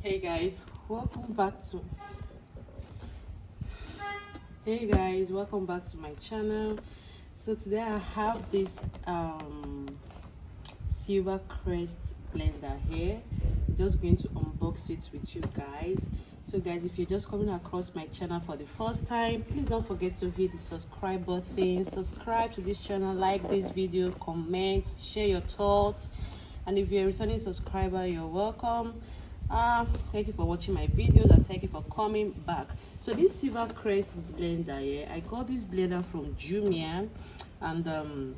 Hey guys, welcome back to Hey guys, welcome back to my channel. So today I have this silver Crest blender here. I'm just going to unbox it with you guys. So guys, if you're just coming across my channel for the first time, please don't forget to hit the subscribe button, subscribe to this channel, like this video, comment, share your thoughts, and if you're a returning subscriber, you're welcome. Thank you for watching my videos and thank you for coming back. So this silver Crest blender here, I got this blender from Jumia, and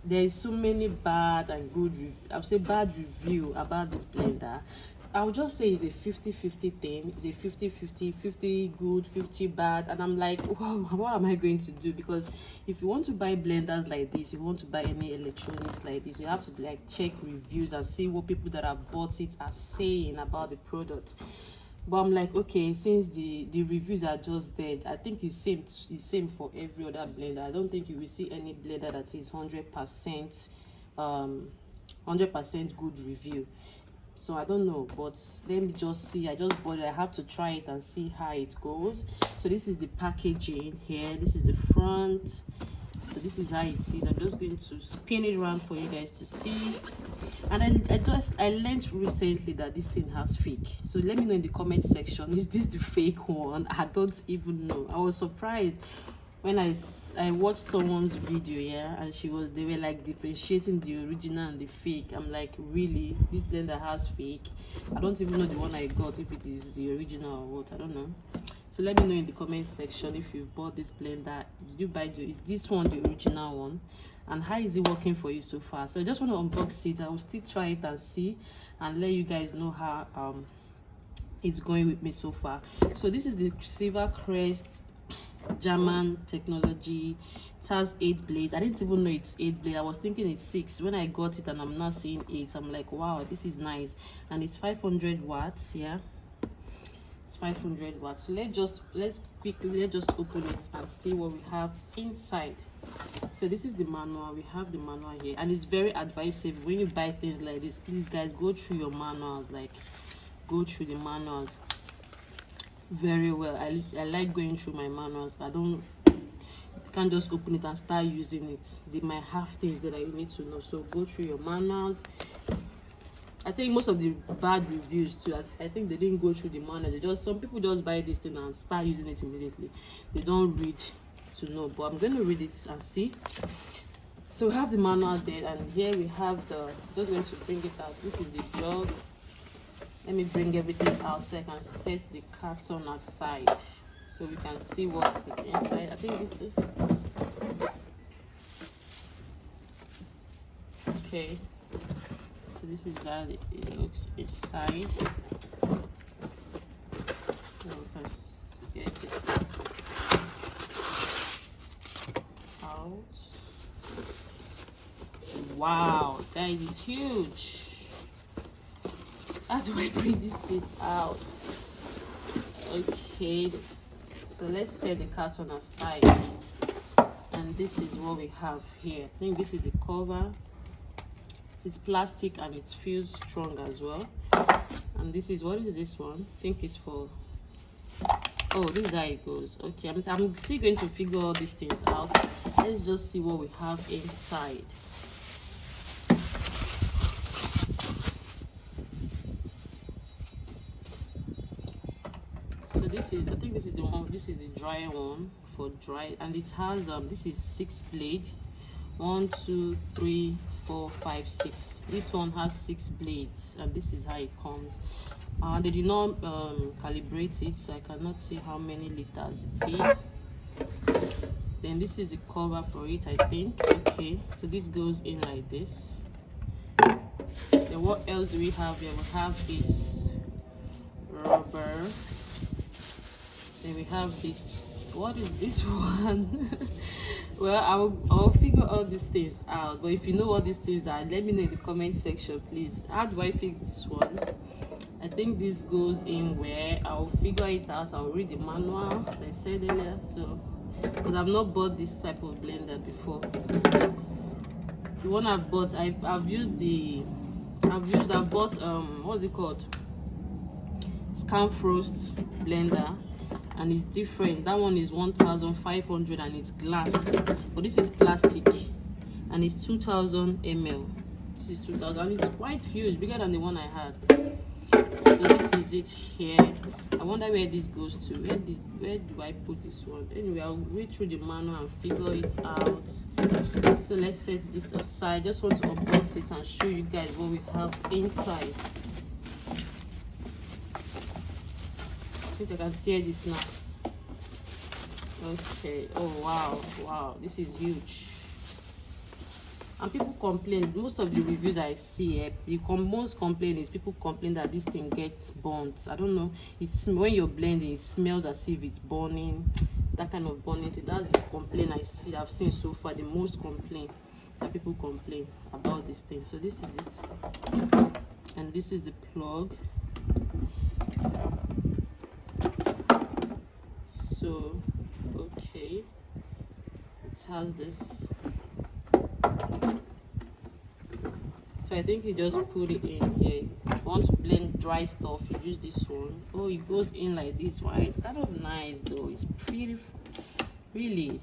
there is so many bad and good I'll say bad review about this blender. I'll just say it's a 50-50 thing. It's a 50-50, 50 good, 50 bad, and I'm like, wow, what am I going to do? Because if you want to buy blenders like this, if you want to buy any electronics like this, you have to like check reviews and see what people that have bought it are saying about the product. But I'm like, okay, since the reviews are just dead, I think it's same for every other blender. I don't think you will see any blender that is 100% 100% good review. So I don't know, but let me just see. I just bought it. I have to try it and see how it goes. So this is the packaging here. This is the front. So this is how it is. I'm just going to spin it around for you guys to see. And I learned recently that this thing has fake. So let me know in the comment section, is this the fake one? I don't even know. I was surprised when I watched someone's video, yeah, and they were like differentiating the original and the fake. I'm like, really? This blender has fake? I don't even know the one I got, if it is the original or what. I don't know. So let me know in the comment section if you've bought this blender. Did you buy is this one the original one, and how is it working for you so far? So I just want to unbox it. I will still try it and see and let you guys know how it's going with me so far. So this is the silver Crest German technology. It has 8 blades. I didn't even know it's 8 blades. I was thinking it's 6 when I got it, and I'm not seeing 8. I'm like, wow, this is nice. And it's 500 watts. Yeah, it's 500 watts. So let's quickly open it and see what we have inside. So this is the manual. We have the manual here, and it's very advisable when you buy things like this. Please guys, go through your manuals. Like, go through the manuals very well. I like going through my manuals. You can't just open it and start using it. They might have things that I need to know, so go through your manuals. I think most of the bad reviews too, I think they didn't go through the manual. Some people just buy this thing and start using it immediately. They don't read to know, but I'm going to read it and see. So we have the manual there, and here we have just going to bring it out. This is the jug. Let me bring everything out so I can set the carton aside so we can see what is inside. I think this is okay. So this is how it looks inside. Now we can get this out. Wow, that is huge. How do I bring this thing out? Okay, so let's set the carton aside, and this is what we have here. I think this is the cover. It's plastic and it feels strong as well. And this is, what is this one? I think it's for, oh, this is how it goes. Okay, I'm still going to figure all these things out. Let's just see what we have inside. I think this is the one. This is the dry one for dry, and it has this is 6 blade. 1 2 3 4 5 6. This one has 6 blades, and this is how it comes. They did not calibrate it, so I cannot see how many liters it is. Then this is the cover for it, I think. Okay, so this goes in like this. Then what else do we have here? We have this rubber. Then we have this. What is this one? Well, I'll figure all these things out. But if you know what these things are, let me know in the comment section, please. How do I fix this one? I think this goes in where I'll figure it out. I'll read the manual, as I said earlier. So, because I've not bought this type of blender before. The one I've bought, I've bought what's it called? Scam Frost blender, and it's different. That one is 1,500 and it's glass, but this is plastic and it's 2,000 ml. This is 2,000 and it's quite huge, bigger than the one I had. So this is it here. I wonder where this goes to. Where do I put this one? Anyway, I'll read through the manual and figure it out. So let's set this aside. Just want to unbox it and show you guys what we have inside. I think I can tear this now. Okay. Oh wow, this is huge. And people complain, most of the reviews I see, most complaint is people complain that this thing gets burnt. I don't know, it's when you're blending, it smells as if it's burning, that kind of burning thing. That's the complaint I've seen so far, the most complaint that people complain about this thing. So this is it, and this is the plug. So okay, it has this. So I think you just put it in here. If you want to blend dry stuff, you use this one. Oh, it goes in like this. Why? It's kind of nice though. It's pretty, really.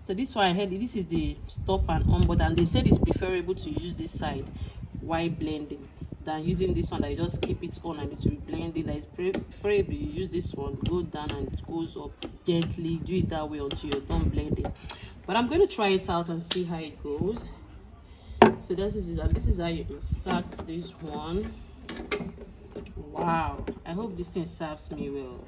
So this one I heard, this is the stop and on button. They said it's preferable to use this side while blending than using this one that you just keep it on and it will be blending. That is preferable you use this one, go down and it goes up gently. Do it that way until you're done blending. But I'm going to try it out and see how it goes. So this is how you insert this one. Wow, I hope this thing serves me well.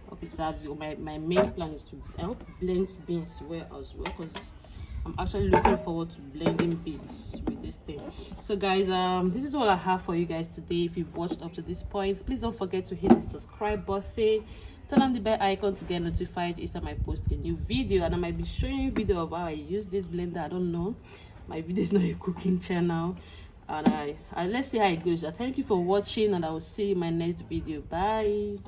Hope it serves you. My main plan is to, I hope it blends beans well as well, because I'm actually looking forward to blending beans with this thing. So guys, this is all I have for you guys today. If you've watched up to this point, please don't forget to hit the subscribe button, turn on the bell icon to get notified each time I post a new video. And I might be showing you a video of how I use this blender. I don't know, my video is not a cooking channel, and I let's see how it goes. Thank you for watching, and I will see you in my next video. Bye.